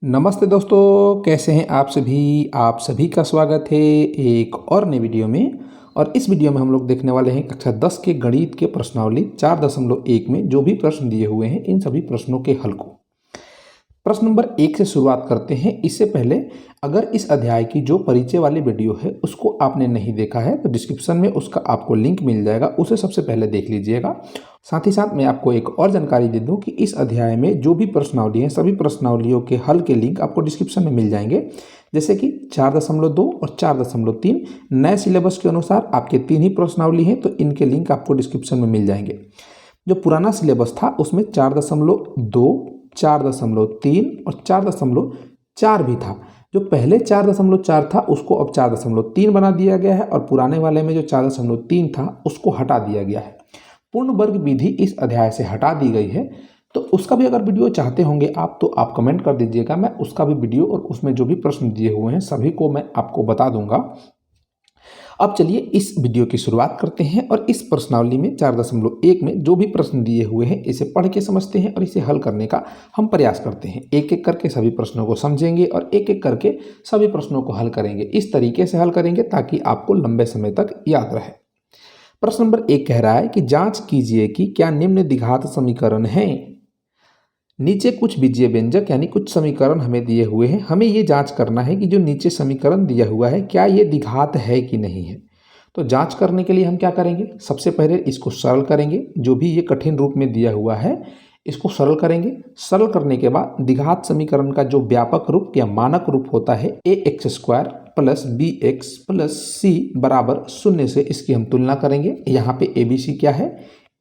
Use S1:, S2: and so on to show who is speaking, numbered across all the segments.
S1: नमस्ते दोस्तों, कैसे हैं आप सभी का स्वागत है एक और नई वीडियो में। और इस वीडियो में हम लोग देखने वाले हैं कक्षा 10 के गणित के प्रश्नावली 4.1 में जो भी प्रश्न दिए हुए हैं इन सभी प्रश्नों के हल को। प्रश्न नंबर 1 से शुरुआत करते हैं। इससे पहले अगर इस अध्याय की जो परिचय वाली वीडियो है उसको आपने नहीं देखा है तो डिस्क्रिप्शन में उसका आपको लिंक मिल जाएगा, उसे सबसे पहले देख लीजिएगा। साथ ही साथ मैं आपको एक और जानकारी दे दूं कि इस अध्याय में जो भी प्रश्नावली हैं सभी प्रश्नावलियों के हल के लिंक आपको डिस्क्रिप्शन में मिल जाएंगे। जैसे कि 4.2 और 4.3 नए सिलेबस के अनुसार आपके 3 ही प्रश्नावली हैं, तो इनके लिंक आपको डिस्क्रिप्शन में मिल जाएंगे। जो पुराना सिलेबस था उसमें 4.2, 4.3 और 4.4 भी था। जो पहले 4.4 था उसको अब 4.3 बना दिया गया है और पुराने वाले में जो 4.3 था उसको हटा दिया गया है। पूर्ण वर्ग विधि इस अध्याय से हटा दी गई है, तो उसका भी अगर वीडियो चाहते होंगे आप तो आप कमेंट कर दीजिएगा, मैं उसका भी वीडियो और उसमें जो भी प्रश्न दिए हुए हैं सभी को मैं आपको बता दूंगा। अब चलिए इस वीडियो की शुरुआत करते हैं और इस प्रश्नावली में 4.1 में जो भी प्रश्न दिए हुए हैं इसे पढ़ के समझते हैं और इसे हल करने का हम प्रयास करते हैं। एक एक करके सभी प्रश्नों को समझेंगे और एक एक करके सभी प्रश्नों को हल करेंगे। इस तरीके से हल करेंगे ताकि आपको लंबे समय तक याद रहे। प्रश्न नंबर 1 कह रहा है कि जांच कीजिए कि क्या निम्न द्विघात समीकरण है। नीचे कुछ बीजीय व्यंजक यानी कुछ समीकरण हमें दिए हुए हैं। हमें ये जांच करना है कि जो नीचे समीकरण दिया हुआ है क्या ये द्विघात है कि नहीं है। तो जांच करने के लिए हम क्या करेंगे, सबसे पहले इसको सरल करेंगे। जो भी ये कठिन रूप में दिया हुआ है इसको सरल करेंगे। सरल करने के बाद द्विघात समीकरण का जो व्यापक रूप या मानक रूप होता है ax² plus bx plus c बराबर 0 से इसकी हम तुलना करेंगे। यहाँ पे abc क्या है,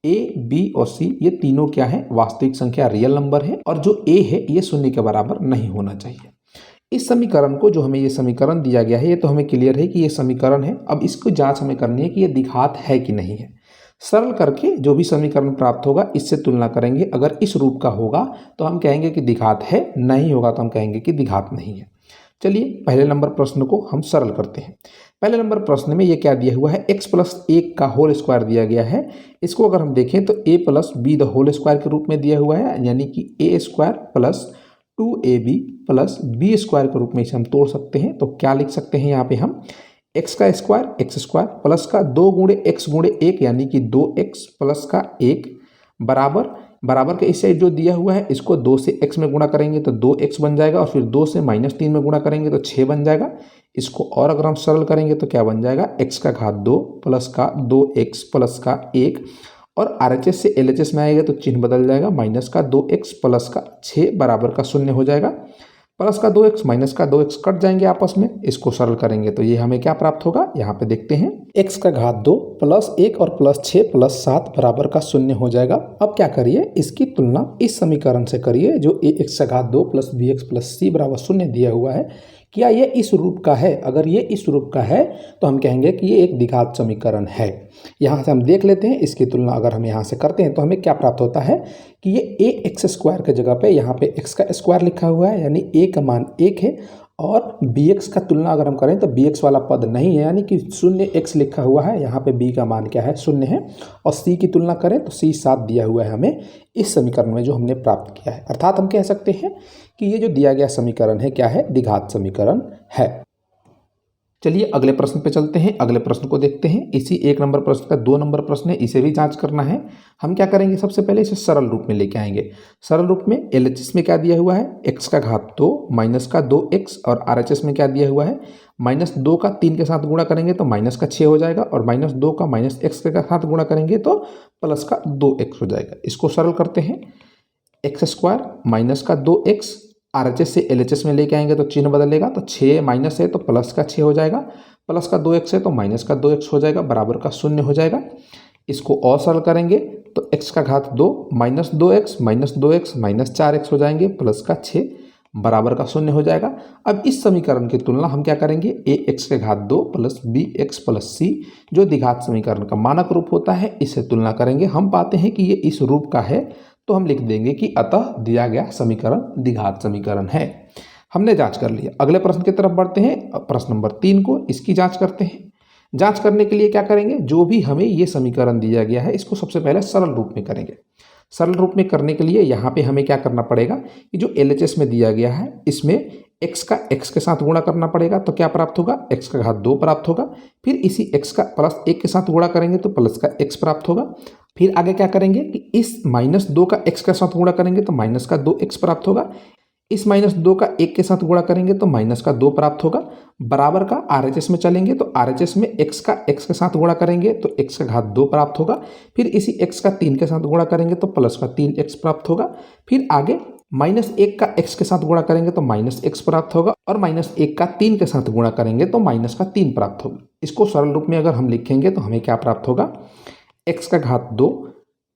S1: a, b और c ये तीनों क्या है, वास्तविक संख्या, रियल नंबर है। और जो a है ये 0 के बराबर नहीं होना चाहिए। इस समीकरण को, जो हमें ये समीकरण दिया गया है, ये तो हमें क्लियर है कि ये समीकरण है। अब इसको जांच हमें करनी है कि ये द्विघात है कि नहीं है। सरल करके जो भी समीकरण प्राप्त होगा इससे तुलना करेंगे। अगर इस रूप का होगा तो हम कहेंगे कि द्विघात है, नहीं होगा तो हम कहेंगे कि द्विघात नहीं है। चलिए पहले नंबर प्रश्न को हम सरल करते हैं। पहले नंबर प्रश्न में ये क्या दिया हुआ है, x प्लस 1 का होल स्क्वायर दिया गया है। इसको अगर हम देखें तो a plus B the whole square के रूप में दिया हुआ है, यानी कि a² plus 2ab plus b² के रूप में इसे हम तोड़ सकते हैं। तो क्या लिख सकते हैं यहाँ पे हम, x का स्क्वायर x² प्लस का 2 गुणे x गुणे 1 यानी कि 2x प्लस का 1 बराबर के इस साइड जो दिया हुआ है इसको 2 से x में गुणा करेंगे तो 2x बन जाएगा और फिर 2 से -3 में गुणा करेंगे तो 6 बन जाएगा। इसको और अगर हम सरल करेंगे तो क्या बन जाएगा, x का घात 2 प्लस का 2x प्लस का 1 और RHS से LHS में आएगा तो चिन्ह बदल जाएगा, माइनस का 2x प्लस का 6 बराबर का 0 हो जाएगा। प्लस का 2x माइनस का 2x कट जाएंगे आपस में। इसको सरल करेंगे तो ये हमें क्या प्राप्त होगा, यहाँ पे देखते हैं, x का घात 2 प्लस 1 और प्लस 6 प्लस 7 बराबर का 0 हो जाएगा। अब क्या करिए, इसकी तुलना इस समीकरण से करिए जो ax का घात 2 प्लस bx प्लस c बराबर 0 दिया हुआ है। क्या ये इस रूप का है? अगर ये इस रूप का है तो हम कहेंगे कि ये एक द्विघात समीकरण है। यहाँ से हम देख लेते हैं, इसकी तुलना अगर हम यहाँ से करते हैं तो हमें क्या प्राप्त होता है कि ये ax² के जगह पे यहाँ पे x का स्क्वायर लिखा हुआ है, यानी a का मान 1 है। और bx का तुलना अगर हम करें तो bx वाला पद नहीं है, यानी कि 0x लिखा हुआ है। यहाँ पे b का मान क्या है, 0 है। और c की तुलना करें तो c 7 दिया हुआ है हमें इस समीकरण में जो हमने प्राप्त किया है। अर्थात हम कह सकते हैं कि ये जो दिया गया समीकरण है क्या है, द्विघात समीकरण है। चलिए अगले प्रश्न पे चलते हैं। अगले प्रश्न को देखते हैं। इसी 1 नंबर प्रश्न का 2 नंबर प्रश्न है, इसे भी जांच करना है। हम क्या करेंगे, सबसे पहले इसे सरल रूप में लेके आएंगे। सरल रूप में LHS में क्या दिया हुआ है, x का घात 2 माइनस का 2x और RHS में क्या दिया हुआ है, -2 का 3 के साथ गुणा करेंगे तो माइनस का 6 हो जाएगा और -2 का -x के साथ गुणा करेंगे तो प्लस का 2x हो जाएगा। इसको सरल करते हैं, x² माइनस का 2x RHS से LHS में लेके आएंगे तो चिन्ह बदलेगा, तो 6 माइनस है तो प्लस का 6 हो जाएगा, प्लस का 2x है तो माइनस का 2x हो जाएगा, बराबर का 0 हो जाएगा। इसको और सरल करेंगे तो x का घात 2 माइनस 2x माइनस 4x हो जाएंगे, प्लस का 6 बराबर का 0 हो जाएगा। अब इस समीकरण की तुलना हम क्या करेंगे, ax के घात 2 प्लस bx प्लस c जो द्विघात समीकरण का मानक रूप होता है इससे तुलना करेंगे। हम पाते हैं कि ये इस रूप का है तो हम लिख देंगे कि अतः दिया गया समीकरण द्विघात समीकरण है। हमने जांच कर लिया। अगले प्रश्न की तरफ बढ़ते हैं। प्रश्न नंबर 3 को, इसकी जांच करते हैं। जांच करने के लिए क्या करेंगे, जो भी हमें ये समीकरण दिया गया है इसको सबसे पहले सरल रूप में करेंगे। सरल रूप में करने के लिए यहाँ पे हमें क्या करना पड़ेगा कि जो LHS में दिया गया है इसमें x का x के साथ गुणा करना पड़ेगा, तो क्या प्राप्त होगा, x का घात 2 प्राप्त होगा। फिर इसी x का प्लस 1 के साथ गुणा करेंगे तो प्लस का x प्राप्त होगा। फिर आगे क्या करेंगे कि इस -2 का x के साथ गुणा करेंगे तो माइनस का 2x प्राप्त होगा। इस -2 का 1 के साथ गुणा करेंगे तो माइनस का 2 प्राप्त होगा। बराबर का RHS में चलेंगे तो RHS में x का x के साथ गुणा करेंगे तो x का घात 2 प्राप्त होगा। फिर इसी x का 3 के साथ गुणा करेंगे तो प्लस का 3x प्राप्त होगा। फिर आगे -1 का x के साथ गुणा करेंगे तो -x प्राप्त होगा और -1 का 3 के साथ गुणा करेंगे तो माइनस का 3 प्राप्त होगा। इसको सरल रूप में अगर हम लिखेंगे तो हमें क्या प्राप्त होगा, x का घात 2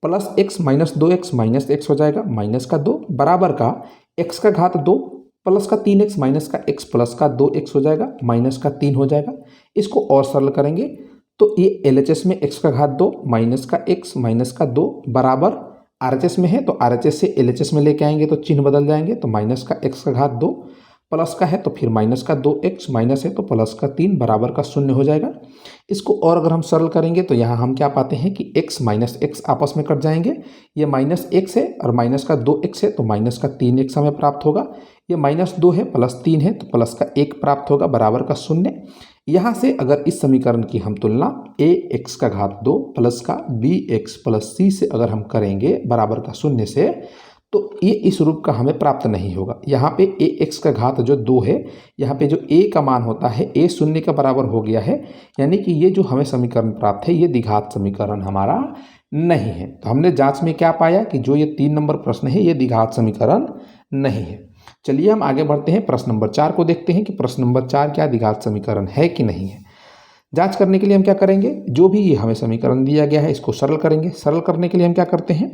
S1: plus x minus 2x minus x हो जाएगा माइनस का 2 बराबर का x का घात 2 प्लस का 3x माइनस का x प्लस का 2x हो जाएगा माइनस का 3 हो जाएगा। इसको और सरल करेंगे तो ये LHS में x का घात 2 माइनस का x माइनस का 2 बराबर RHS में है तो RHS से LHS में लेके आएंगे तो चिन्ह बदल जाएंगे, तो माइनस का x का घात 2 प्लस का है तो फिर माइनस का 2x माइनस है तो प्लस का 3 बराबर का 0 हो जाएगा। इसको और अगर हम सरल करेंगे तो यहाँ हम क्या पाते हैं कि x माइनस x आपस में कट जाएंगे। ये माइनस x है और माइनस का 2x है तो माइनस का 3x हमें प्राप्त होगा। ये -2 है प्लस 3 है तो प्लस का 1 प्राप्त होगा बराबर का 0। यहाँ से अगर इस समीकरण की हम तुलना ax का घात 2 प्लस का bx प्लस c से अगर हम करेंगे बराबर का 0 से, तो ये इस रूप का हमें प्राप्त नहीं होगा। यहाँ पे ax का घात जो 2 है, यहाँ पे जो a का मान होता है a 0 के बराबर हो गया है, यानी कि ये जो हमें समीकरण प्राप्त है ये द्विघात समीकरण हमारा नहीं है। तो हमने जांच में क्या पाया कि जो ये 3 नंबर प्रश्न है ये द्विघात समीकरण नहीं है। चलिए हम आगे बढ़ते हैं, प्रश्न नंबर 4 को देखते हैं कि प्रश्न नंबर 4 क्या द्विघात समीकरण है कि नहीं है। जांच करने के लिए हम क्या करेंगे, जो भी ये हमें समीकरण दिया गया है इसको सरल करेंगे। सरल करने के लिए हम क्या करते हैं,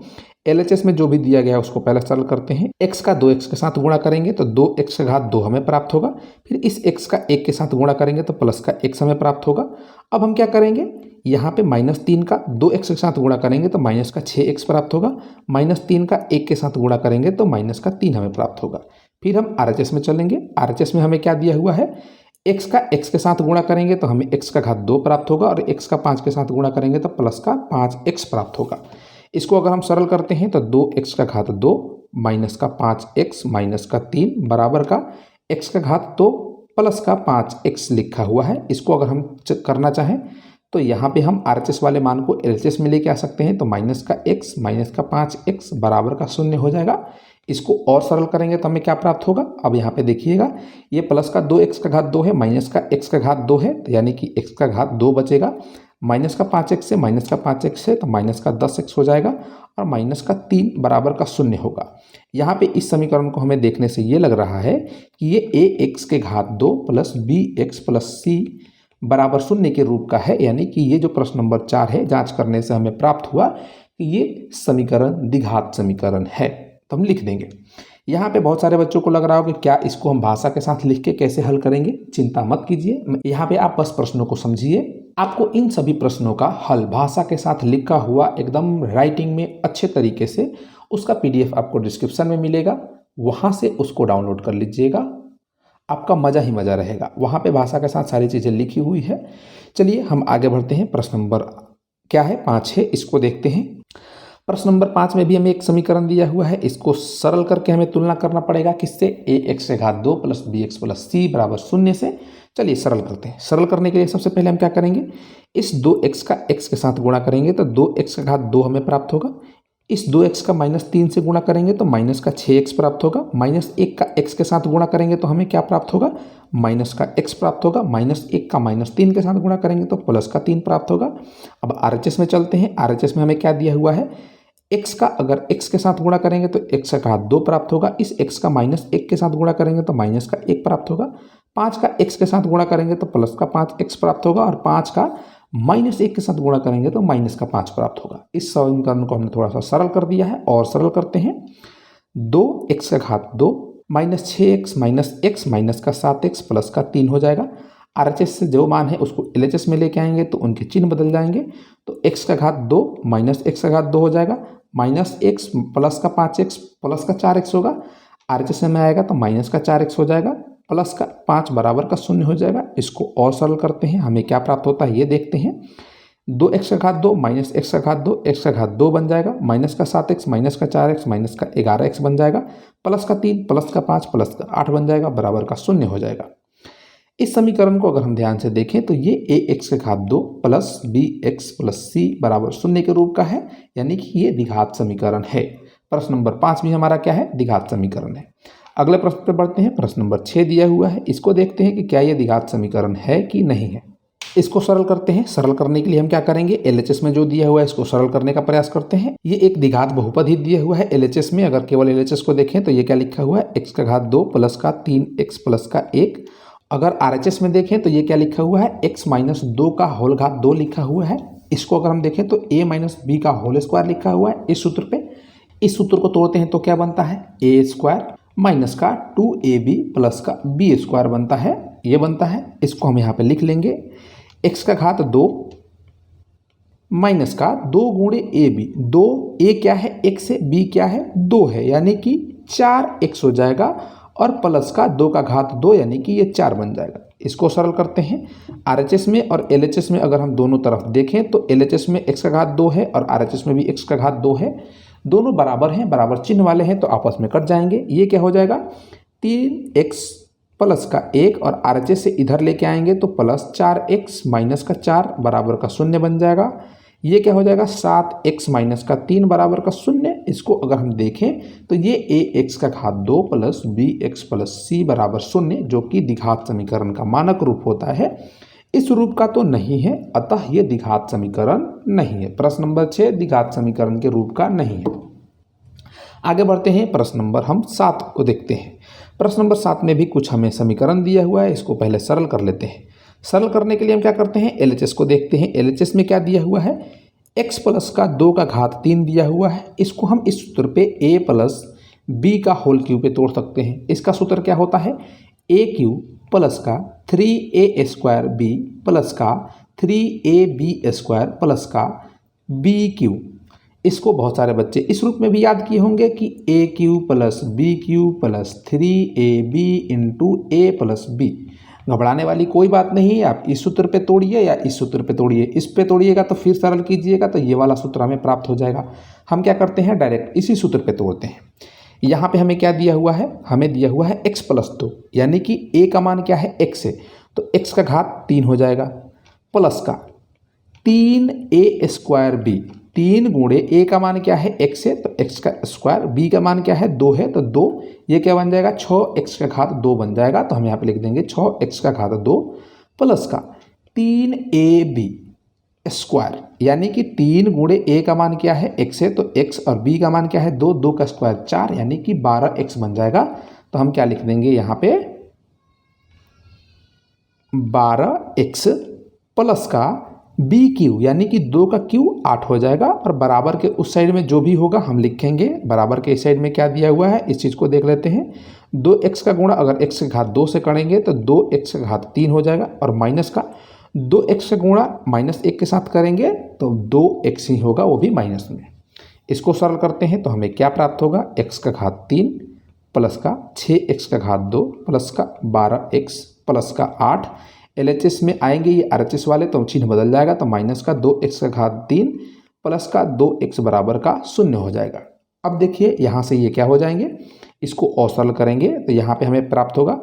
S1: LHS में जो भी दिया गया है उसको पहले सरल करते हैं। x का 2x के साथ गुणा करेंगे तो 2x का घात 2 हमें प्राप्त होगा। फिर इस x का 1 के साथ गुणा करेंगे तो प्लस का x हमें प्राप्त होगा। अब हम क्या करेंगे, यहाँ पे -3 का 2x के साथ गुणा करेंगे तो माइनस का 6x प्राप्त होगा। -3 का 1 के साथ गुणा करेंगे तो माइनस का 3 हमें प्राप्त होगा। फिर हम RHS में चलेंगे। RHS में हमें क्या दिया हुआ है, x का x के साथ गुणा करेंगे तो हमें x का घात 2 प्राप्त होगा और x का 5 के साथ गुणा करेंगे तो प्लस का 5x प्राप्त होगा। इसको अगर हम सरल करते हैं तो 2x का घात 2 माइनस का 5x माइनस का 3 बराबर का x का घात 2 प्लस का 5x लिखा हुआ है। इसको अगर हम करना चाहें तो यहाँ पे हम RHS वाले मान को LHS में लेके आ सकते हैं, तो माइनस का x माइनस का 5x बराबर का 0 हो जाएगा। इसको और सरल करेंगे तो हमें क्या प्राप्त होगा, अब यहाँ पे देखिएगा ये प्लस का 2x का घात 2 है माइनस का x का घात 2 है, तो यानी कि x का घात 2 बचेगा। माइनस का 5x से माइनस का 5x है तो माइनस का 10x हो जाएगा और माइनस का 3 बराबर का 0 होगा। यहाँ पे इस समीकरण को हमें देखने से ये लग रहा है कि ये ax के घात 2 प्लस bx प्लस c बराबर 0 के रूप का है, यानी कि ये जो प्रश्न नंबर 4 है जांच करने से हमें प्राप्त हुआ कि ये समीकरण द्विघात समीकरण है। तो हम लिख देंगे। यहाँ पे बहुत सारे बच्चों को लग रहा हो कि क्या इसको हम भाषा के साथ लिख के कैसे हल करेंगे। चिंता मत कीजिए, यहाँ पे आप बस प्रश्नों को समझिए। आपको इन सभी प्रश्नों का हल भाषा के साथ लिखा हुआ एकदम राइटिंग में अच्छे तरीके से, उसका PDF आपको डिस्क्रिप्शन में मिलेगा, वहाँ से उसको डाउनलोड कर लीजिएगा। आपका मज़ा ही मज़ा रहेगा, वहाँ पे भाषा के साथ सारी चीज़ें लिखी हुई है। चलिए हम आगे बढ़ते हैं। प्रश्न नंबर क्या है, 5 है, इसको देखते हैं। प्रश्न नंबर 5 में भी हमें एक समीकरण दिया हुआ है, इसको सरल करके हमें तुलना करना पड़ेगा किससे, ax के घात 2 प्लस bx प्लस c बराबर 0 से। चलिए सरल करते हैं। सरल करने के लिए सबसे पहले हम क्या करेंगे, इस 2x का x के साथ गुणा करेंगे तो 2x का घात 2 हमें प्राप्त होगा। इस 2x का -3 से गुणा करेंगे तो माइनस का 6x प्राप्त होगा। -1 का x के साथ गुणा करेंगे तो हमें क्या प्राप्त होगा, माइनस का x प्राप्त होगा। -1 का -3 के साथ गुणा करेंगे तो प्लस का 3 प्राप्त होगा। अब RHS में चलते हैं। RHS में हमें क्या दिया हुआ है, x का अगर x के साथ गुणा करेंगे तो x का घात 2 प्राप्त होगा। इस x का -1 के साथ गुणा करेंगे तो माइनस का 1 प्राप्त होगा। 5 का x के साथ गुणा करेंगे तो प्लस का 5x प्राप्त होगा और 5 का -1 के साथ गुणा करेंगे तो माइनस का 5 प्राप्त होगा। इस समीकरण को हमने थोड़ा सा सरल कर दिया है और सरल करते हैं। 2x का घात 2 minus 6x minus x minus का 7x प्लस का 3 हो जाएगा। RHS से जो मान है उसको LHS में लेके आएंगे तो उनके चिन्ह बदल जाएंगे, तो x का घात 2 माइनस x का घात 2 हो जाएगा। माइनस x प्लस का 5x प्लस का 4x होगा। RHS में आएगा तो माइनस का 4x हो जाएगा प्लस का 5 बराबर का 0 हो जाएगा। इसको और सरल करते हैं, हमें क्या प्राप्त होता है ये देखते हैं। 2x का घात 2 माइनस x का घात 2, x का घात 2 बन जाएगा, माइनस का 7x माइनस का 4x माइनस का 11x बन जाएगा, प्लस का 3 प्लस का 5 प्लस का 8 बन जाएगा, बराबर का 0 हो जाएगा। इस समीकरण को अगर हम ध्यान से देखें तो ये ax का घात 2 प्लस bx प्लस c बराबर 0 के रूप का है, यानी कि ये द्विघात समीकरण है। प्रश्न नंबर 5 भी हमारा क्या है, द्विघात समीकरण है। अगले प्रश्न पर बढ़ते हैं। प्रश्न नंबर 6 दिया हुआ है, इसको देखते हैं कि क्या ये द्विघात समीकरण है कि नहीं है। इसको सरल करते हैं। सरल करने के लिए हम क्या करेंगे, एलएचएस में जो दिया हुआ है इसको सरल करने का प्रयास करते हैं। ये एक द्विघात बहुपद ही दिया हुआ है एलएचएस में। अगर केवल एलएचएस को देखें तो ये क्या लिखा हुआ है, x का घात 2 प्लस का 3x प्लस का 1। अगर आरएचएस में देखें तो ये क्या लिखा हुआ है, x माइनस 2 का होल घात 2 लिखा हुआ है। इसको अगर हम देखें तो a माइनस बी का होल स्क्वायर लिखा हुआ है इस सूत्र पे। इस सूत्र को तोड़ते हैं तो क्या बनता है, a स्क्वायर माइनस का 2ab प्लस का b स्क्वायर बनता है, ये बनता है। इसको हम यहाँ पे लिख लेंगे, x का घात 2 माइनस का 2 गुणे ए बी। 2 a क्या है, x है, b क्या है, 2 है, यानी कि 4x हो जाएगा, और प्लस का 2 का घात 2 यानी कि ये 4 बन जाएगा। इसको सरल करते हैं। आरएचएस में और एलएचएस में अगर हम दोनों तरफ देखें तो एलएचएस में x का घात 2 है और आरएचएस में भी x का घात 2 है। दोनों बराबर हैं, बराबर चिन्ह वाले हैं, तो आपस में कट जाएंगे। ये क्या हो जाएगा, 3x प्लस का 1 और आरएचएस से इधर लेके आएंगे तो प्लस 4x माइनस का 4 बराबर का 0 बन जाएगा। ये क्या हो जाएगा, 7x माइनस का 3 बराबर का 0। इसको अगर हम देखें तो ये ax का घात 2 प्लस bx प्लस c बराबर 0, जो कि द्विघात समीकरण का मानक रूप होता है, इस रूप का तो नहीं है, अतः ये द्विघात समीकरण नहीं है। प्रश्न नंबर 6 द्विघात समीकरण के रूप का नहीं है। आगे बढ़ते हैं। प्रश्न नंबर हम 7 को देखते हैं। प्रश्न नंबर 7 में भी कुछ हमें समीकरण दिया हुआ है, इसको पहले सरल कर लेते हैं। सरल करने के लिए हम क्या करते हैं, एलएचएस को देखते हैं। एलएचएस में क्या दिया हुआ है, x प्लस का 2 का घात 3 दिया हुआ है। इसको हम इस सूत्र पे a प्लस बी का होल क्यूब पे तोड़ सकते हैं। इसका सूत्र क्या होता है, a क्यूब प्लस का 3a स्क्वायर b प्लस का 3ab स्क्वायर प्लस का b क्यूब। इसको बहुत सारे बच्चे इस रूप में भी याद किए होंगे कि a cube plus b cube plus 3ab into a plus b. घबराने वाली कोई बात नहीं है, आप इस सूत्र पे तोड़िए या इस सूत्र पे तोड़िए। इस पे तोड़िएगा तो फिर सरल कीजिएगा तो ये वाला सूत्र हमें प्राप्त हो जाएगा। हम क्या करते हैं, डायरेक्ट इसी सूत्र पे तोड़ते हैं। यहाँ पे हमें क्या दिया हुआ है, हमें दिया हुआ है x प्लस 2, यानी कि a का मान क्या है, x है, तो x का घात 3 हो जाएगा, प्लस का 3a स्क्वायर b। 3 गुणे a का मान क्या है, x है, तो x का स्क्वायर, b का मान क्या है, 2 है, तो 2, ये क्या बन जाएगा, 6x का घात 2 बन जाएगा। तो हम यहाँ पे लिख देंगे 6x का घात 2 प्लस का 3ab स्क्वायर, यानी कि 3 गुणे a का मान क्या है, x है, तो x और b का मान क्या है, 2, 2 का स्क्वायर 4, यानी कि 12x बन जाएगा। तो हम क्या लिख देंगे यहाँ पे, 12x प्लस का b क्यू, यानी कि 2 का क्यू 8 हो जाएगा, और बराबर के उस साइड में जो भी होगा हम लिखेंगे। बराबर के इस साइड में क्या दिया हुआ है, इस चीज़ को देख लेते हैं। 2x का गुणा अगर x का घात 2 से करेंगे तो 2x का घात 3 हो जाएगा, और माइनस का 2x का गुणा माइनस 1 के साथ करेंगे तो 2x ही होगा, वो भी माइनस में। इसको सरल करते हैं तो हमें क्या प्राप्त होगा, x का घात 3 प्लस का 6x का घात 2 प्लस का 12x प्लस का 8। एलएचएस में आएंगे ये आरएचएस वाले तो चिन्ह बदल जाएगा, तो माइनस का 2x का घात 3 प्लस का 2x बराबर का 0 हो जाएगा। अब देखिए यहाँ से ये क्या हो जाएंगे, इसको और सरल करेंगे तो यहाँ पे हमें प्राप्त होगा,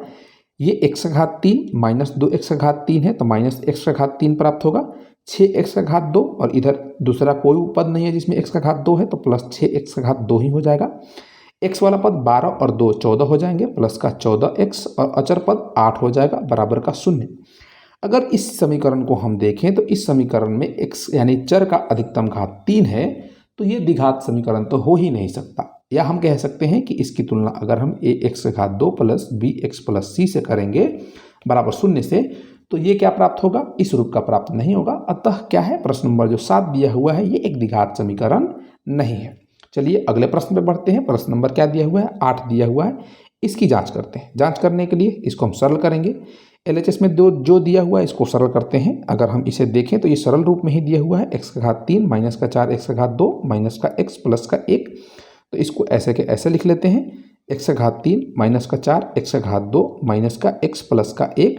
S1: ये x का घात 3 माइनस 2x का घात 3 है, तो माइनस x का घात 3 प्राप्त होगा, 6x का घात 2, और इधर दूसरा कोई पद नहीं है जिसमें x का घात 2 है, तो प्लस 6x का घात 2 ही हो जाएगा। x वाला पद 12 और 2 14 हो जाएंगे, प्लस का 14x, और अचर पद 8 हो जाएगा, बराबर का 0। अगर इस समीकरण को हम देखें तो इस समीकरण में x यानी चर का अधिकतम घात 3 है, तो ये द्विघात समीकरण तो हो ही नहीं सकता। या हम कह सकते हैं कि इसकी तुलना अगर हम ax का घात 2 प्लस bx प्लस c से करेंगे बराबर 0 से, तो ये क्या प्राप्त होगा, इस रूप का प्राप्त नहीं होगा। अतः क्या है, प्रश्न नंबर जो 7 दिया हुआ है ये एक द्विघात समीकरण नहीं है। चलिए अगले प्रश्न पे बढ़ते हैं। प्रश्न नंबर क्या दिया हुआ है, 8 दिया हुआ है। इसकी जांच करते हैं। जांच करने के लिए इसको हम सरल करेंगे। एलएचएस में जो दिया हुआ है इसको सरल करते हैं। अगर हम इसे देखें तो ये सरल रूप में ही दिया हुआ है, x का घात 3 माइनस का 4x का घात 2 माइनस का x प्लस का 1। तो इसको ऐसे के ऐसे लिख लेते हैं, x का घात 3 माइनस का 4 x का घात 2 माइनस का x प्लस का 1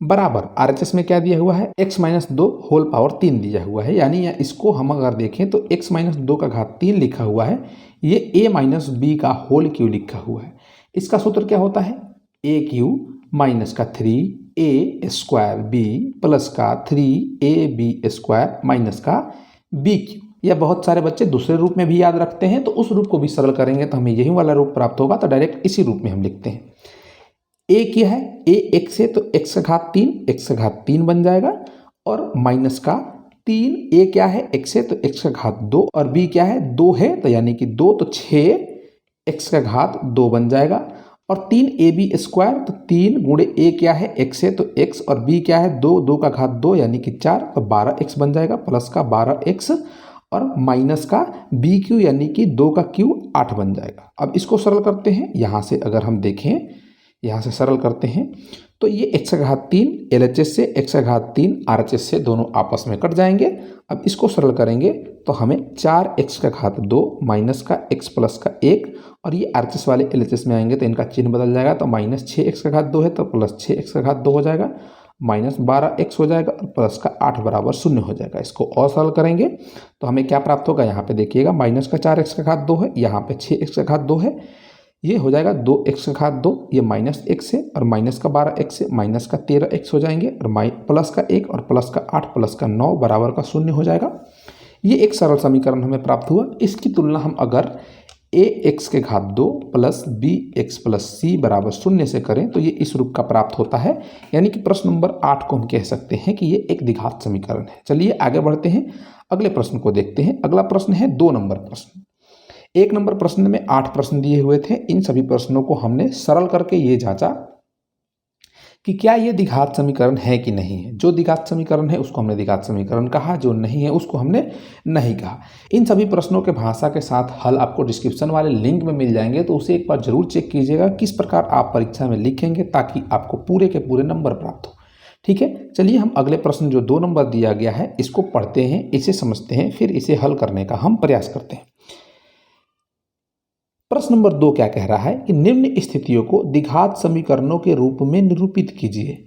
S1: बराबर RHS में क्या दिया हुआ है, x माइनस 2 होल पावर 3 दिया हुआ है, यानी इसको हम अगर देखें तो x माइनस 2 का घात 3 लिखा हुआ है, ये a माइनस बी का होल क्यू लिखा हुआ है। इसका सूत्र क्या होता है, ए क्यू माइनस का 3a स्क्वायर बी प्लस का 3ab स्क्वायर माइनस का बी क्यू। यह बहुत सारे बच्चे दूसरे रूप में भी याद रखते हैं, तो उस रूप को भी सरल करेंगे तो हमें यही वाला रूप प्राप्त होगा, तो डायरेक्ट इसी रूप में हम लिखते हैं। ए क्या है, ए एक्स है तो x का घात 3, x का घात 3 बन जाएगा, और माइनस का 3, ए क्या है x है तो x का घात 2, और b क्या है 2 है तो यानी कि 2 तो 6 x का घात 2 बन जाएगा, और 3ab स्क्वायर तो 3 गुणे ए क्या है x है तो x, और b क्या है 2, 2 का घात 2 यानी कि 4, तो 12x बन जाएगा, प्लस का 12x और माइनस का बी क्यू यानी कि 2 का क्यू 8 बन जाएगा। अब इसको सरल करते हैं, यहाँ से अगर हम देखें, यहाँ से सरल करते हैं तो ये x का घात 3 LHS से, x का घात 3 RHS से दोनों आपस में कट जाएंगे। अब इसको सरल करेंगे तो हमें 4x का घात 2 माइनस का x प्लस का 1, और ये RHS वाले LHS में आएंगे तो इनका चिन्ह बदल जाएगा, तो माइनस 6x का घात 2 है तो प्लस 6x का घात 2 हो जाएगा, माइनस 12x हो जाएगा, और प्लस का 8 बराबर 0 हो जाएगा। इसको और सरल करेंगे तो हमें क्या प्राप्त होगा, यहाँ पे देखिएगा माइनस का 4x का घात 2 है, यहाँ पे 6x का घात 2 है, ये हो जाएगा 2x का घात 2, ये माइनस x है, और माइनस का 12x है, माइनस का 13x हो जाएंगे, और प्लस का 1 और प्लस का 8 प्लस का 9 बराबर का 0 हो जाएगा। ये एक सरल समीकरण हमें प्राप्त हुआ। इसकी तुलना हम अगर ax के घात 2 प्लस bx प्लस c बराबर 0 से करें तो ये इस रूप का प्राप्त होता है, यानी कि प्रश्न नंबर 8 को हम कह सकते हैं कि ये एक द्विघात समीकरण है। चलिए आगे बढ़ते हैं, अगले प्रश्न को देखते हैं। अगला प्रश्न है 2 नंबर प्रश्न। 1 नंबर प्रश्न में 8 प्रश्न दिए हुए थे, इन सभी प्रश्नों को हमने सरल करके ये जांचा कि क्या ये द्विघात समीकरण है कि नहीं है। जो द्विघात समीकरण है उसको हमने द्विघात समीकरण कहा, जो नहीं है उसको हमने नहीं कहा। इन सभी प्रश्नों के भाषा के साथ हल आपको डिस्क्रिप्शन वाले लिंक में मिल जाएंगे, तो उसे एक बार जरूर चेक कीजिएगा किस प्रकार आप परीक्षा में लिखेंगे, ताकि आपको पूरे के पूरे नंबर प्राप्त हो। ठीक है, चलिए हम अगले प्रश्न जो 2 नंबर दिया गया है इसको पढ़ते हैं, इसे समझते हैं, फिर इसे हल करने का हम प्रयास करते हैं। प्रश्न नंबर 2 क्या कह रहा है कि निम्न स्थितियों को द्विघात समीकरणों के रूप में निरूपित कीजिए।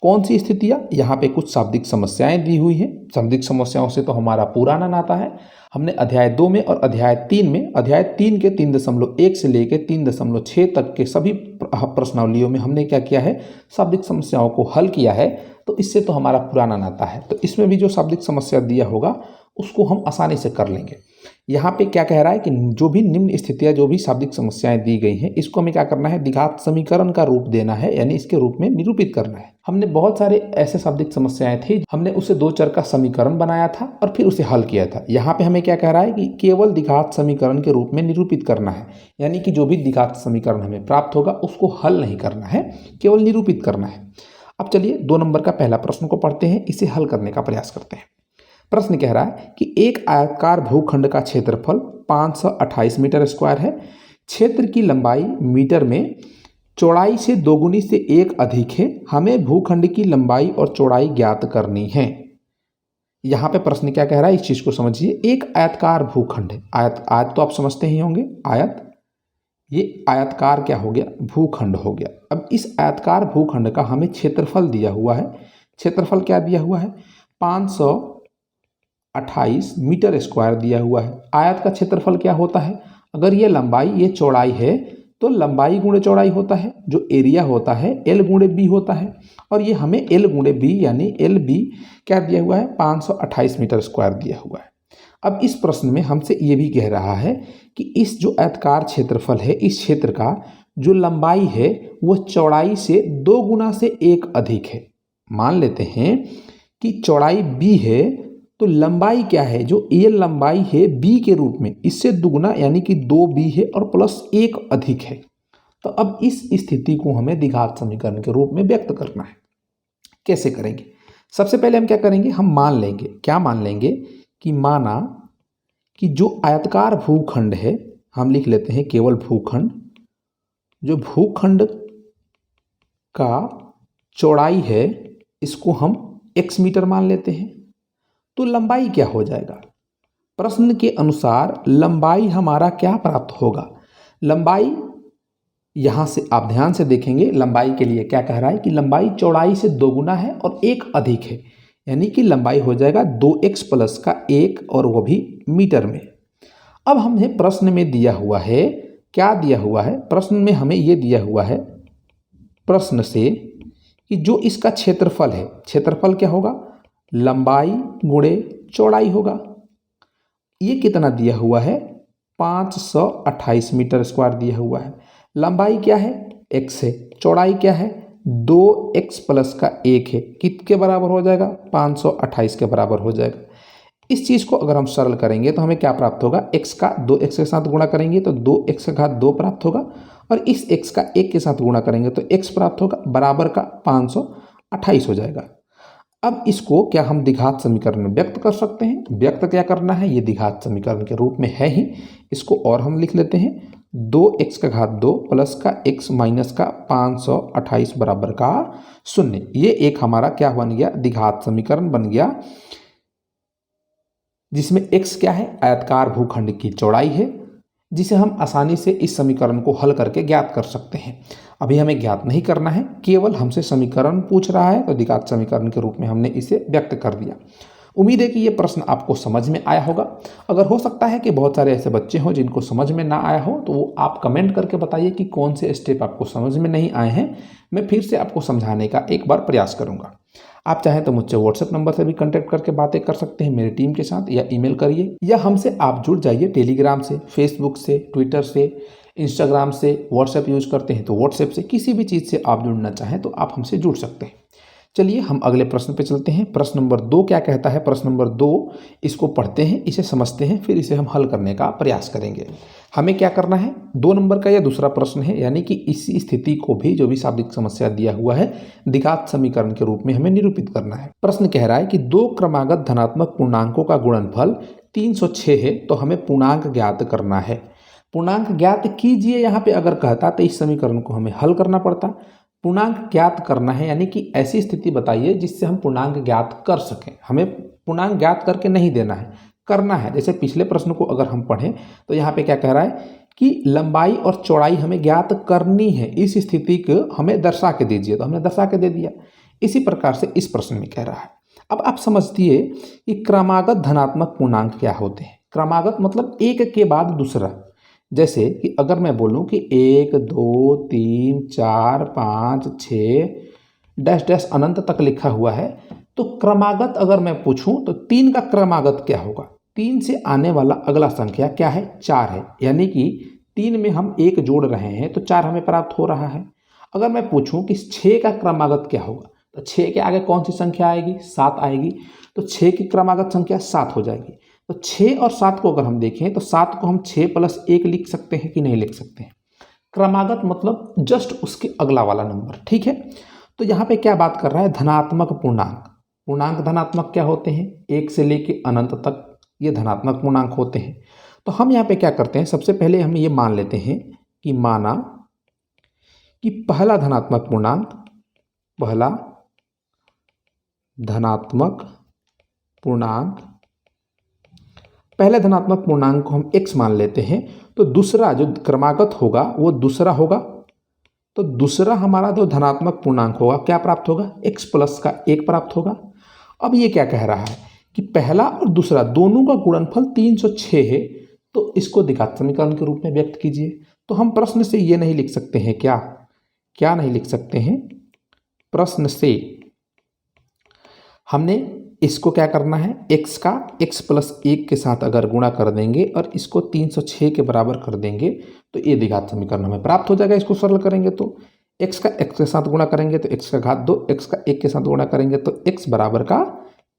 S1: कौन सी स्थितियां, यहाँ पे कुछ शाब्दिक समस्याएं दी हुई हैं। शाब्दिक समस्याओं से तो हमारा पुराना नाता है, हमने अध्याय 2 में और अध्याय 3 में, अध्याय 3 के 3.1 से लेकर 3.6 तक के सभी प्रश्नावलियों में हमने क्या किया है, शाब्दिक समस्याओं को हल किया है, तो इससे तो हमारा पुराना नाता है। तो इसमें भी जो शाब्दिक समस्या दिया होगा उसको हम आसानी से कर लेंगे। यहाँ पे क्या कह रहा है कि जो भी निम्न स्थितियां, जो भी शाब्दिक समस्याएं दी गई हैं, इसको हमें क्या करना है, द्विघात समीकरण का रूप देना है, यानी इसके रूप में निरूपित करना है। हमने बहुत सारे ऐसे शाब्दिक समस्याएं थी, हमने उसे 2 चर का समीकरण बनाया था और फिर उसे हल किया था। यहाँ पे हमें क्या कह रहा है कि केवल द्विघात समीकरण के रूप में निरूपित करना है, यानी कि जो भी द्विघात समीकरण हमें प्राप्त होगा उसको हल नहीं करना है, केवल निरूपित करना है। अब चलिए 2 नंबर का पहला प्रश्न को पढ़ते हैं, इसे हल करने का प्रयास करते हैं। प्रश्न कह रहा है कि एक आयताकार भूखंड का क्षेत्रफल 528 मीटर स्क्वायर है। क्षेत्र की लंबाई मीटर में, चौड़ाई से दोगुनी से 1 अधिक है। हमें भूखंड की लंबाई और चौड़ाई ज्ञात करनी है। यहाँ पे प्रश्न क्या कह रहा है, इस चीज को समझिए। एक आयताकार भूखंड है, आयत तो आप समझते ही होंगे, आयत, ये आयताकार क्या हो गया, भूखंड हो गया। अब इस आयताकार भूखंड का हमें क्षेत्रफल दिया हुआ है। क्षेत्रफल क्या दिया हुआ है, 528 मीटर स्क्वायर दिया हुआ है। आयत का क्षेत्रफल क्या होता है, अगर ये लंबाई, ये चौड़ाई है, तो लंबाई गुणे चौड़ाई होता है, जो एरिया होता है L गुणे बी होता है, और ये हमें L गुणे बी यानी LB क्या दिया हुआ है, 528 मीटर स्क्वायर दिया हुआ है। अब इस प्रश्न में हमसे ये भी कह रहा है कि इस जो आयताकार क्षेत्रफल है, इस क्षेत्र का जो लंबाई है वह चौड़ाई से 2 गुना से 1 अधिक है। मान लेते हैं कि चौड़ाई b है, तो लंबाई क्या है, जो ये लंबाई है b के रूप में, इससे दुगुना यानी कि 2b है और प्लस 1 अधिक है। तो अब इस स्थिति को हमें द्विघात समीकरण के रूप में व्यक्त करना है। कैसे करेंगे, सबसे पहले हम क्या करेंगे, हम मान लेंगे, क्या मान लेंगे कि माना कि जो आयताकार भूखंड है, हम लिख लेते हैं केवल भूखंड, जो भूखंड का चौड़ाई है इसको हम x मीटर मान लेते हैं, तो लंबाई क्या हो जाएगा, प्रश्न के अनुसार लंबाई हमारा क्या प्राप्त होगा, लंबाई यहाँ से आप ध्यान से देखेंगे लंबाई के लिए क्या कह रहा है कि लंबाई चौड़ाई से 2 गुना है और 1 अधिक है, यानी कि लंबाई हो जाएगा 2x प्लस का 1 और वो भी मीटर में। अब हमें प्रश्न में दिया हुआ है, क्या दिया हुआ है प्रश्न में, हमें ये दिया हुआ है प्रश्न से कि जो इसका क्षेत्रफल है, क्षेत्रफल क्या होगा, लंबाई गुणे चौड़ाई होगा। ये कितना दिया हुआ है, 528 मीटर स्क्वायर दिया हुआ है। लंबाई क्या है, x है, चौड़ाई क्या है 2x प्लस का 1 है, कितने बराबर हो जाएगा 528 के बराबर हो जाएगा। इस चीज़ को अगर हम सरल करेंगे तो हमें क्या प्राप्त होगा, x का 2x के साथ गुणा करेंगे तो 2x का घात 2 प्राप्त होगा और इस x का 1 के साथ गुणा करेंगे तो x प्राप्त होगा, बराबर का 528 हो जाएगा। अब इसको क्या हम द्विघात समीकरण में व्यक्त कर सकते हैं, व्यक्त क्या करना है, ये द्विघात समीकरण के रूप में है ही, इसको और हम लिख लेते हैं 2x का घात 2 प्लस का x माइनस का 528 बराबर का 0। ये एक हमारा क्या बन गया, द्विघात समीकरण बन गया, जिसमें x क्या है, आयताकार भूखंड की चौड़ाई है, जिसे हम आसानी से इस समीकरण को हल करके ज्ञात कर सकते हैं। अभी हमें ज्ञात नहीं करना है, केवल हमसे समीकरण पूछ रहा है तो द्विघात समीकरण के रूप में हमने इसे व्यक्त कर दिया। उम्मीद है कि ये प्रश्न आपको समझ में आया होगा। अगर हो सकता है कि बहुत सारे ऐसे बच्चे हों जिनको समझ में ना आया हो, तो वो आप कमेंट करके बताइए कि कौन से स्टेप आपको समझ में नहीं आए हैं। मैं फिर से आपको समझाने का एक बार प्रयास करूँगा। आप चाहें तो मुझसे व्हाट्सएप नंबर से भी कांटेक्ट करके बातें कर सकते हैं मेरी टीम के साथ, या ईमेल करिए, या हमसे आप जुड़ जाइए टेलीग्राम से, फेसबुक से, ट्विटर से, इंस्टाग्राम से, व्हाट्सएप यूज करते हैं तो व्हाट्सएप से, किसी भी चीज़ से आप जुड़ना चाहें तो आप हमसे जुड़ सकते हैं। चलिए हम अगले प्रश्न पे चलते हैं। प्रश्न नंबर 2 क्या कहता है, प्रश्न नंबर 2 इसको पढ़ते हैं, इसे समझते हैं, फिर इसे हम हल करने का प्रयास करेंगे। हमें क्या करना है, 2 नंबर का यह दूसरा प्रश्न है, यानी कि इसी स्थिति को भी, जो भी शाब्दिक समस्या दिया हुआ है, द्विघात समीकरण के रूप में हमें निरूपित करना है। प्रश्न कह रहा है कि 2 क्रमागत धनात्मक पूर्णांकों का गुणनफल 306 है, तो हमें पूर्णांक ज्ञात करना है। पूर्णांक ज्ञात कीजिए यहाँ पे अगर कहता तो इस समीकरण को हमें हल करना पड़ता। पूर्णांक ज्ञात करना है, यानी कि ऐसी स्थिति बताइए जिससे हम पूर्णांक ज्ञात कर सकें। हमें पूर्णांक ज्ञात करके नहीं देना है, करना है। जैसे पिछले प्रश्न को अगर हम पढ़ें तो यहाँ पे क्या कह रहा है कि लंबाई और चौड़ाई हमें ज्ञात करनी है, इस स्थिति को हमें दर्शा के दीजिए, तो हमने दर्शा के दे दिया। इसी प्रकार से इस प्रश्न में कह रहा है। अब आप समझिए कि क्रमागत धनात्मक पूर्णांक क्या होते हैं। क्रमागत मतलब एक के बाद दूसरा। जैसे कि अगर मैं बोलूं कि 1 2 3 4 5 6 डैश डैश अनंत तक लिखा हुआ है, तो क्रमागत अगर मैं पूछूं तो 3 का क्रमागत क्या होगा, 3 से आने वाला अगला संख्या क्या है, 4 है, यानी कि 3 में हम 1 जोड़ रहे हैं तो 4 हमें प्राप्त हो रहा है। अगर मैं पूछूं कि 6 का क्रमागत क्या होगा, तो 6 के आगे कौन सी संख्या आएगी, 7 आएगी, तो 6 की क्रमागत संख्या 7 हो जाएगी। तो 6 और 7 को अगर हम देखें तो 7 को हम 6 प्लस 1 लिख सकते हैं कि नहीं लिख सकते हैं। क्रमागत मतलब जस्ट उसके अगला वाला नंबर, ठीक है। तो यहाँ पे क्या बात कर रहा है, धनात्मक पूर्णांक। पूर्णांक धनात्मक क्या होते हैं, 1 से लेके अनंत तक ये धनात्मक पूर्णांक होते हैं। तो हम यहाँ पे क्या करते हैं, सबसे पहले हम ये मान लेते हैं कि माना कि पहला धनात्मक पूर्णांक, पहला धनात्मक पूर्णांक, पहले धनात्मक पूर्णांक को हम x मान लेते हैं, तो दूसरा जो क्रमागत होगा वो दूसरा होगा, तो दूसरा हमारा जो धनात्मक पूर्णांक होगा क्या प्राप्त होगा, x प्लस का 1 प्राप्त होगा। अब ये क्या कह रहा है कि पहला और दूसरा दोनों का गुणनफल 306 है, तो इसको द्विघात समीकरण के रूप में व्यक्त कीजिए। तो हम प्रश्न से ये नहीं लिख सकते हैं, क्या नहीं लिख सकते हैं, प्रश्न से हमने इसको क्या करना है, x का x प्लस 1 के साथ अगर गुणा कर देंगे और इसको 306 के बराबर कर देंगे तो ये द्विघात समीकरण हमें प्राप्त हो जाएगा। इसको सरल करेंगे तो x का x के साथ गुणा करेंगे तो x का घात 2, x का 1 के साथ गुणा करेंगे तो x बराबर का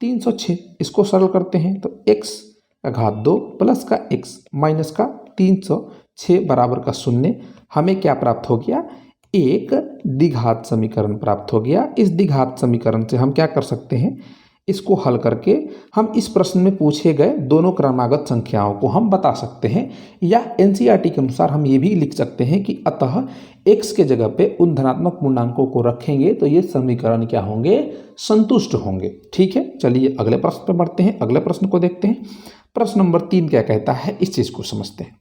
S1: 306। इसको सरल करते हैं तो x का घात 2 प्लस का x माइनस का 306 बराबर का 0। हमें क्या प्राप्त हो गया, एक द्विघात समीकरण प्राप्त हो गया। इस द्विघात समीकरण से हम क्या कर सकते हैं, इसको हल करके हम इस प्रश्न में पूछे गए दोनों क्रमागत संख्याओं को हम बता सकते हैं, या एनसीईआरटी के अनुसार हम ये भी लिख सकते हैं कि अतः x के जगह पे उन धनात्मक पूर्णांकों को रखेंगे तो ये समीकरण क्या होंगे, संतुष्ट होंगे। ठीक है, चलिए अगले प्रश्न पर बढ़ते हैं, अगले प्रश्न को देखते हैं। प्रश्न नंबर 3 क्या कहता है, इस चीज को समझते हैं।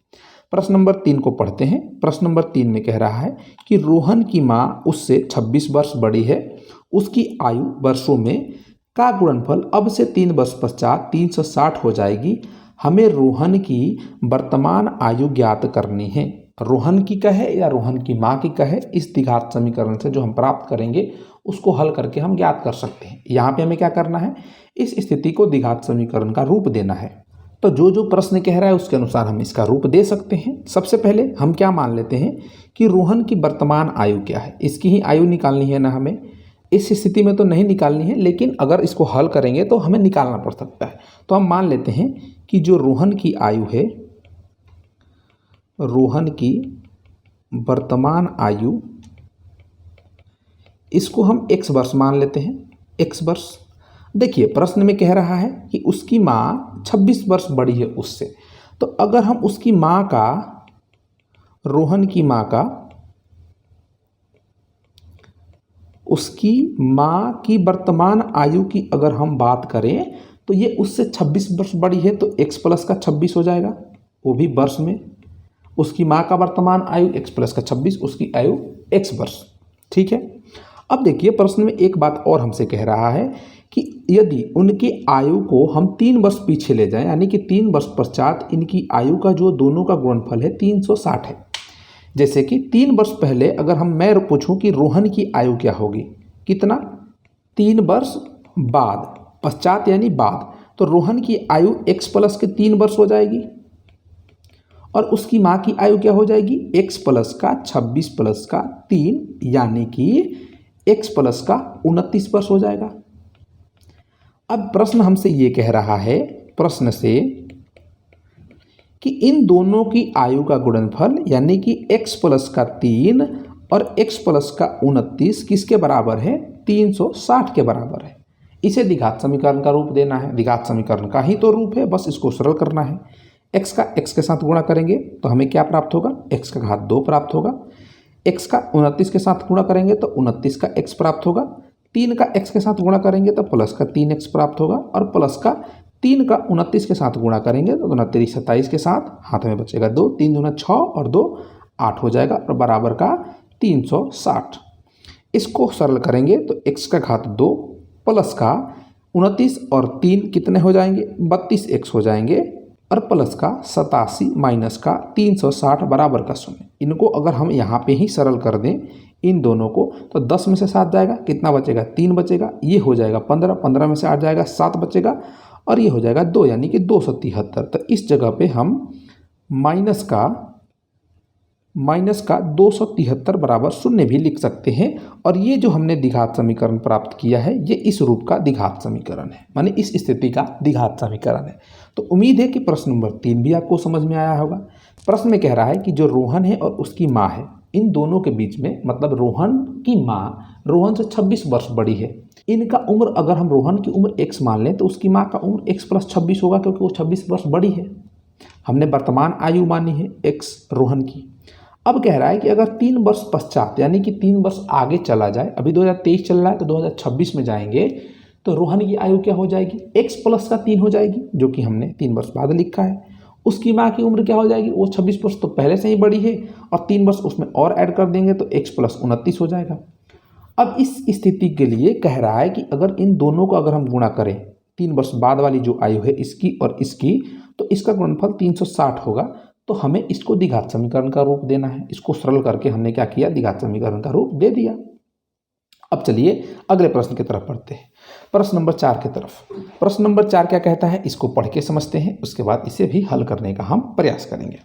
S1: प्रश्न नंबर 3 को पढ़ते हैं। प्रश्न नंबर 3 में कह रहा है कि रोहन की माँ उससे 26 वर्ष बड़ी है, उसकी आयु वर्षों में का गुणनफल अब से 3 वर्ष पश्चात 360 हो जाएगी। हमें रोहन की वर्तमान आयु ज्ञात करनी है। रोहन की कहे या रोहन की माँ की कहे, इस द्विघात समीकरण से जो हम प्राप्त करेंगे उसको हल करके हम ज्ञात कर सकते हैं। यहाँ पे हमें क्या करना है, इस स्थिति को द्विघात समीकरण का रूप देना है। तो जो जो प्रश्न कह रहा है उसके अनुसार हम इसका रूप दे सकते हैं। सबसे पहले हम क्या मान लेते हैं कि रोहन की वर्तमान आयु क्या है, इसकी ही आयु निकालनी है ना हमें। इस स्थिति में तो नहीं निकालनी है, लेकिन अगर इसको हल करेंगे तो हमें निकालना पड़ सकता है। तो हम मान लेते हैं कि जो रोहन की आयु है, रोहन की वर्तमान आयु, इसको हम x वर्ष मान लेते हैं। x वर्ष, देखिए प्रश्न में कह रहा है कि उसकी माँ 26 वर्ष बड़ी है उससे। तो अगर हम उसकी माँ का, रोहन की माँ का, उसकी माँ की वर्तमान आयु की अगर हम बात करें तो ये उससे 26 वर्ष बड़ी है, तो x प्लस का 26 हो जाएगा, वो भी वर्ष में। उसकी माँ का वर्तमान आयु x प्लस का 26, उसकी आयु x वर्ष। ठीक है। अब देखिए प्रश्न में एक बात और हमसे कह रहा है कि यदि उनकी आयु को हम 3 वर्ष पीछे ले जाएं, यानी कि 3 वर्ष पश्चात इनकी आयु का जो दोनों का गुणनफल है 360 है। जैसे कि 3 वर्ष पहले अगर मैं पूछूं कि रोहन की आयु क्या होगी, कितना, 3 वर्ष बाद, पश्चात यानी बाद, तो रोहन की आयु x प्लस के 3 वर्ष हो जाएगी और उसकी माँ की आयु क्या हो जाएगी, x प्लस का 26 प्लस का 3, यानी कि x प्लस का 29 वर्ष हो जाएगा। अब प्रश्न हमसे ये कह रहा है, प्रश्न से, कि इन दोनों की आयु का गुणनफल यानी कि x प्लस का 3 और x प्लस का 29 किसके बराबर है, 360 के बराबर है। इसे द्विघात समीकरण का रूप देना है। द्विघात समीकरण का ही तो रूप है, बस इसको सरल करना है। x का x के साथ गुणा करेंगे तो हमें क्या प्राप्त होगा, x का घात 2 प्राप्त होगा। x का 29 के साथ गुणा करेंगे तो 29 का x प्राप्त होगा। 3 का x के साथ गुणा करेंगे तो प्लस का 3x प्राप्त होगा, और प्लस का 3 का 29 के साथ गुणा करेंगे तो 29 27 के साथ हाथ में बचेगा 2, 3 दूना 6 और 2 8 हो जाएगा, और बराबर का 360। इसको सरल करेंगे तो x का घात 2 प्लस का 29 और 3 कितने हो जाएंगे, 32x हो जाएंगे, और प्लस का 87 माइनस का 360 बराबर का 0। इनको अगर हम यहाँ पे ही सरल कर दें इन दोनों को, तो 10 में से 7 जाएगा, कितना बचेगा, 3 बचेगा, ये हो जाएगा 15, 15 में से 8 जाएगा, 7 बचेगा, और ये हो जाएगा 2, यानी कि 273। तो इस जगह पे हम माइनस का 273 बराबर 0 भी लिख सकते हैं। और ये जो हमने द्विघात समीकरण प्राप्त किया है, ये इस रूप का द्विघात समीकरण है, माने इस स्थिति का द्विघात समीकरण है। तो उम्मीद है कि प्रश्न नंबर 3 भी आपको समझ में आया होगा। प्रश्न में कह रहा है कि जो रोहन है और उसकी माँ है, इन दोनों के बीच में, मतलब रोहन की माँ रोहन से 26 वर्ष बड़ी है। इनका उम्र, अगर हम रोहन की उम्र x मान लें तो उसकी माँ का उम्र x प्लस 26 होगा, क्योंकि वो 26 वर्ष बड़ी है। हमने वर्तमान आयु मानी है x रोहन की। अब कह रहा है कि अगर 3 वर्ष पश्चात, यानी कि 3 वर्ष आगे चला जाए, अभी 2023 चल रहा है तो 2026 में जाएंगे, तो रोहन की आयु क्या हो जाएगी, x प्लस का 3 हो जाएगी, जो कि हमने 3 वर्ष बाद लिखा है। उसकी माँ की उम्र क्या हो जाएगी, वो 26 वर्ष तो पहले से ही बड़ी है, और 3 वर्ष उसमें और ऐड कर देंगे तो x प्लस 29 हो जाएगा। अब इस स्थिति के लिए कह रहा है कि अगर इन दोनों को अगर हम गुणा करें, 3 वर्ष बाद वाली जो आयु है इसकी और इसकी, तो इसका गुणनफल 360 होगा। तो हमें इसको द्विघात समीकरण का रूप देना है। इसको सरल करके हमने क्या किया, द्विघात समीकरण का रूप दे दिया। अब चलिए अगले प्रश्न की तरफ बढ़ते हैं, प्रश्न नंबर 4 की तरफ। प्रश्न नंबर 4 क्या कहता है, इसको पढ़ के समझते हैं, उसके बाद इसे भी हल करने का हम प्रयास करेंगे।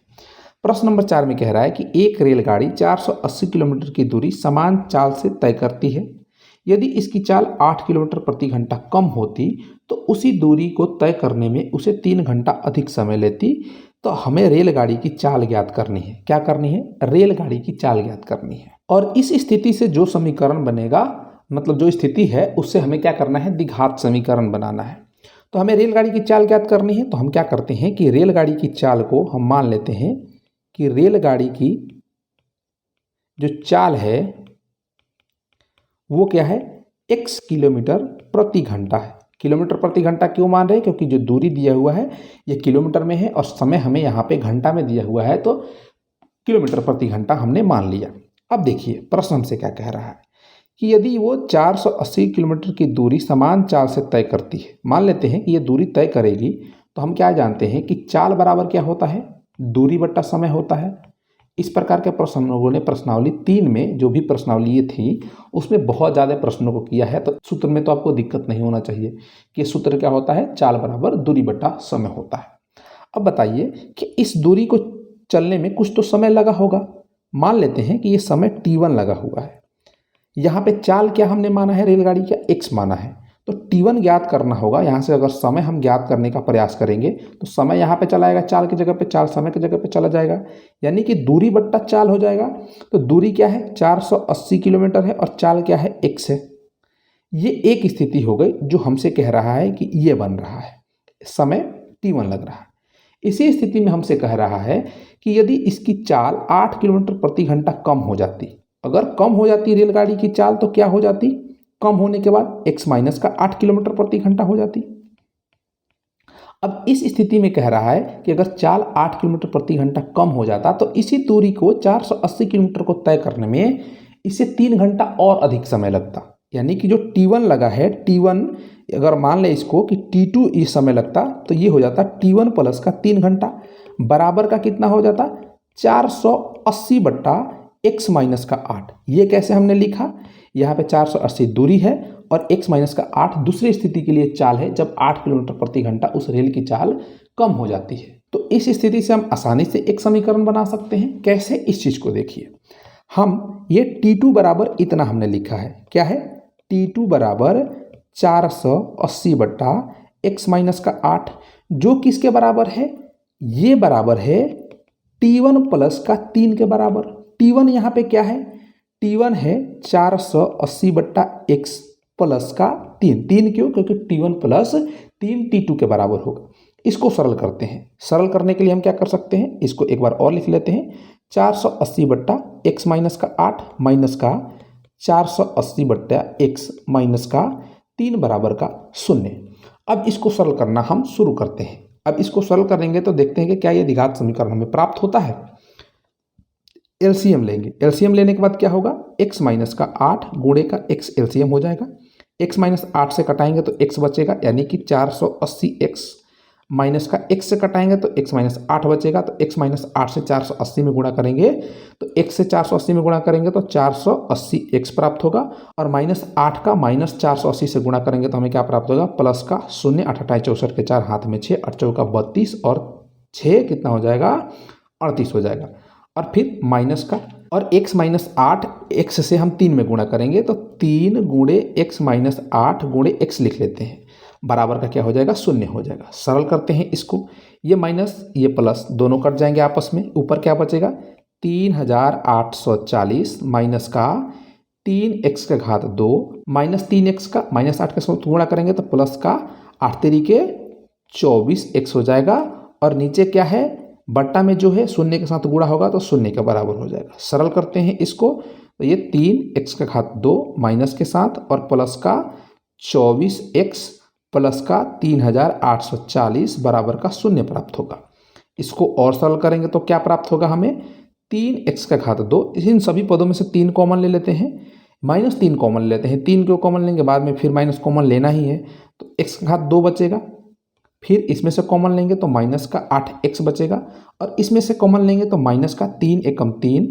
S1: प्रश्न नंबर 4 में कह रहा है कि एक रेलगाड़ी 480 किलोमीटर की दूरी समान चाल से तय करती है। यदि इसकी चाल 8 किलोमीटर प्रति घंटा कम होती तो उसी दूरी को तय करने में उसे 3 घंटा अधिक समय लेती। तो हमें रेलगाड़ी की चाल ज्ञात करनी है। क्या करनी है, रेलगाड़ी की चाल ज्ञात करनी है। और इस स्थिति से जो समीकरण बनेगा, मतलब जो स्थिति है, उससे हमें क्या करना है, द्विघात समीकरण बनाना है। तो हमें रेलगाड़ी की चाल ज्ञात करनी है। तो हम क्या करते हैं कि रेलगाड़ी की चाल को हम मान लेते हैं कि रेलगाड़ी की जो चाल है वो क्या है, x किलोमीटर प्रति घंटा है। किलोमीटर प्रति घंटा क्यों मान रहे हैं? क्योंकि जो दूरी दिया हुआ है ये किलोमीटर में है और समय हमें यहाँ पे घंटा में दिया हुआ है, तो किलोमीटर प्रति घंटा हमने मान लिया। अब देखिए प्रश्न हमसे क्या कह रहा है कि यदि वो 480 किलोमीटर की दूरी समान चाल से तय करती है, मान लेते हैं कि ये दूरी तय करेगी, तो हम क्या जानते हैं कि चाल बराबर क्या होता है? दूरी बट्टा समय होता है। इस प्रकार के प्रश्न हम लोगों ने प्रश्नावली 3 में जो भी प्रश्नावली थी उसमें बहुत ज़्यादा प्रश्नों को किया है, तो सूत्र में तो आपको दिक्कत नहीं होना चाहिए कि सूत्र क्या होता है? चाल बराबर दूरी बट्टा समय होता है। अब बताइए कि इस दूरी को चलने में कुछ तो समय लगा होगा। मान लेते हैं कि ये समय t1 लगा हुआ है। यहाँ पे चाल क्या हमने माना है? रेलगाड़ी का x माना है, तो t1 ज्ञात करना होगा। यहाँ से अगर समय हम ज्ञात करने का प्रयास करेंगे तो समय यहाँ पे चला आएगा चाल की जगह पे, चाल समय की जगह पे चला जाएगा, यानी कि दूरी बट्टा चाल हो जाएगा। तो दूरी क्या है? 480 किलोमीटर है और चाल क्या है? x है। ये एक स्थिति हो गई जो हमसे कह रहा है कि ये बन रहा है, समय t1 लग रहा है। इसी स्थिति में हमसे कह रहा है कि यदि इसकी चाल 8 किलोमीटर प्रति घंटा कम हो जाती, अगर कम हो जाती रेलगाड़ी की चाल तो क्या हो जाती? कम होने के बाद x माइनस का 8 किलोमीटर प्रति घंटा हो जाती। अब इस स्थिति में कह रहा है कि अगर चाल 8 किलोमीटर प्रति घंटा कम हो जाता तो इसी दूरी को 480 किलोमीटर को तय करने में इसे 3 घंटा और अधिक समय लगता, यानी कि जो t1 लगा है, t1 अगर मान ले इसको कि t2 इस समय लगता तो ये हो जाता t1 प्लस का 3 घंटा बराबर का कितना हो जाता? 480 बट्टा x माइनस का 8। ये कैसे हमने लिखा? यहाँ पे 480 दूरी है और x माइनस का 8 दूसरी स्थिति के लिए चाल है जब 8 किलोमीटर प्रति घंटा उस रेल की चाल कम हो जाती है। तो इस स्थिति से हम आसानी से एक समीकरण बना सकते हैं। कैसे? इस चीज़ को देखिए, हम ये t2 बराबर इतना हमने लिखा है। क्या है? t2 बराबर 480 बट्टा x माइनस का 8, जो किसके बराबर है? ये बराबर है t1 प्लस का 3 के बराबर। t1 यहाँ पे क्या है? t1 है 480 बट्टा x प्लस का 3 क्यों? क्योंकि t1 प्लस 3 t2 के बराबर होगा। इसको सरल करते हैं। सरल करने के लिए हम क्या कर सकते हैं? इसको एक बार और लिख लेते हैं। 480 बट्टा x माइनस का 8 माइनस का 480 बट्टा x माइनस का 3 बराबर का 0। अब इसको सरल करना हम शुरू करते हैं। अब इसको सरल करेंगे तो देखते हैं कि क्या ये द्विघात समीकरण हमें प्राप्त होता है। एलसीएम लेंगे। एलसीएम लेने के बाद क्या होगा? x माइनस का 8 गुणे का x एलसीएम हो जाएगा। x माइनस 8 से कटाएंगे तो x बचेगा, यानी कि 480x माइनस का x से कटाएंगे तो x माइनस 8 बचेगा। तो x माइनस 8 से 480 में गुणा करेंगे तो x से 480 में गुणा करेंगे तो 480x प्राप्त होगा, और माइनस 8 का माइनस 480 से गुणा करेंगे तो हमें क्या प्राप्त होगा? प्लस का 0। 8 8 64 के 4 हाथ में 6, 8 चौका 32 और 6 कितना हो जाएगा? 38 हो जाएगा। और फिर माइनस का, और x माइनस 8 x से हम 3 में गुणा करेंगे तो 3 गुणे x माइनस 8 गुणे x लिख लेते हैं, बराबर का क्या हो जाएगा? 0 हो जाएगा। सरल करते हैं इसको, ये माइनस ये प्लस दोनों कट जाएंगे आपस में। ऊपर क्या बचेगा? 3840 माइनस का 3x का घात 2 माइनस 3x का माइनस 8 के साथ गुणा करेंगे तो प्लस का 8 तरीके 24x हो जाएगा, और नीचे क्या है? बट्टा में जो है 0 के साथ गुणा होगा तो 0 के बराबर हो जाएगा। सरल करते हैं इसको, तो ये 3x का घात 2 माइनस के साथ और प्लस का 24x प्लस का 3840 बराबर का 0 प्राप्त होगा। इसको और सरल करेंगे तो क्या प्राप्त होगा हमें? 3x का घात 2, इन सभी पदों में से 3 कॉमन ले लेते हैं, माइनस 3 कॉमन लेते हैं। 3 क्यों कॉमन लेंगे? बाद में फिर माइनस कॉमन लेना ही है, तो x का घात 2 बचेगा। फिर इसमें से कॉमन लेंगे तो माइनस का 8x बचेगा, और इसमें से कॉमन लेंगे तो माइनस का 3 एकम 3,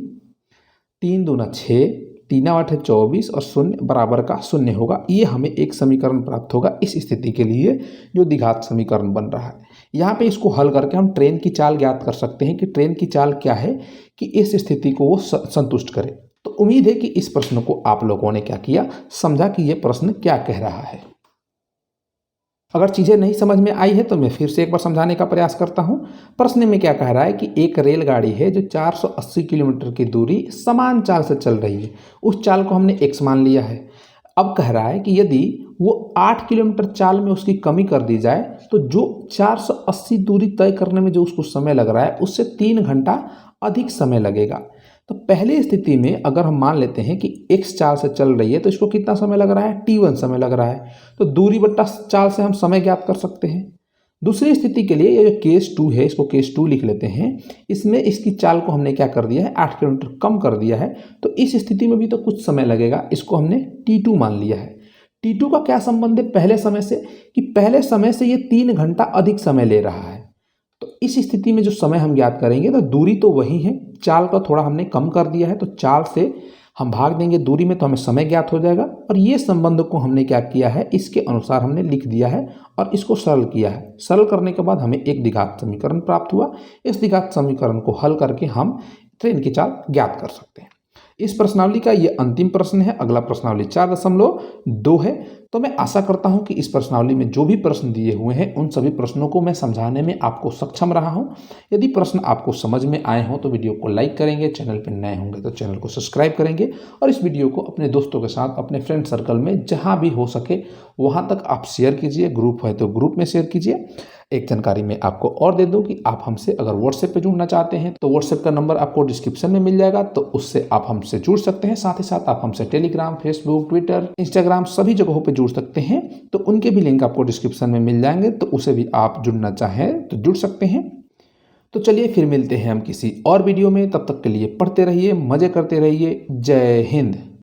S1: 3 दूना 6, 3 8 24 और 0 बराबर का 0 होगा। ये हमें एक समीकरण प्राप्त होगा इस स्थिति के लिए जो द्विघात समीकरण बन रहा है। यहाँ पे इसको हल करके हम ट्रेन की चाल ज्ञात कर सकते हैं कि ट्रेन की चाल क्या है कि इस स्थिति को वो संतुष्ट करे। तो उम्मीद है कि इस प्रश्न को आप लोगों ने क्या किया, समझा कि ये प्रश्न क्या कह रहा है। अगर चीज़ें नहीं समझ में आई है तो मैं फिर से एक बार समझाने का प्रयास करता हूँ। प्रश्न में क्या कह रहा है कि एक रेलगाड़ी है जो 480 किलोमीटर की दूरी समान चाल से चल रही है, उस चाल को हमने x मान लिया है। अब कह रहा है कि यदि वो 8 किलोमीटर चाल में उसकी कमी कर दी जाए तो जो 480 दूरी तय करने में जो उसको समय लग रहा है उससे 3 घंटा अधिक समय लगेगा। तो पहली स्थिति में अगर हम मान लेते हैं कि x चाल से चल रही है तो इसको कितना समय लग रहा है, t1 समय लग रहा है। तो दूरी बट्टा चाल से हम समय ज्ञात कर सकते हैं। दूसरी स्थिति के लिए ये जो केस 2 है, इसको केस 2 लिख लेते हैं। इसमें इसकी चाल को हमने क्या कर दिया है, 8 किलोमीटर कम कर दिया है। तो इस स्थिति में भी तो कुछ समय लगेगा, इसको हमने t2 मान लिया है। t2 का क्या संबंध है पहले समय से, कि पहले समय से ये 3 घंटा अधिक समय ले रहा है। तो इस स्थिति में जो समय हम ज्ञात करेंगे तो दूरी तो वही है, चाल का थोड़ा हमने कम कर दिया है, तो चाल से हम भाग देंगे दूरी में तो हमें समय ज्ञात हो जाएगा। और ये संबंध को हमने क्या किया है, इसके अनुसार हमने लिख दिया है और इसको सरल किया है। सरल करने के बाद हमें एक द्विघात समीकरण प्राप्त हुआ। इस द्विघात समीकरण को हल करके हम ट्रेन की चाल ज्ञात कर सकते हैं। इस प्रश्नावली का ये अंतिम प्रश्न है। अगला प्रश्नावली 4.2 है। तो मैं आशा करता हूं कि इस प्रश्नावली में जो भी प्रश्न दिए हुए हैं उन सभी प्रश्नों को मैं समझाने में आपको सक्षम रहा हूं। यदि प्रश्न आपको समझ में आए हों तो वीडियो को लाइक करेंगे, चैनल पर नए होंगे तो चैनल को सब्सक्राइब करेंगे और इस वीडियो को अपने दोस्तों के साथ, अपने फ्रेंड सर्कल में जहां भी हो सके वहां तक आप शेयर कीजिए। ग्रुप है तो ग्रुप में शेयर कीजिए। एक जानकारी मैं आपको और दे दूं कि आप हमसे अगर व्हाट्सएप पे जुड़ना चाहते हैं तो व्हाट्सएप का नंबर आपको डिस्क्रिप्शन में मिल जाएगा, तो उससे आप हमसे जुड़ सकते हैं। साथ ही साथ आप हमसे टेलीग्राम, फेसबुक, ट्विटर, इंस्टाग्राम सभी जगहों पे जुड़ सकते हैं। तो उनके भी लिंक आपको डिस्क्रिप्शन में मिल जाएंगे, तो उसे भी आप जुड़ना चाहें तो जुड़ सकते हैं। तो चलिए फिर मिलते हैं हम किसी और वीडियो में। तब तक के लिए पढ़ते रहिए, मजे करते रहिए। जय हिंद।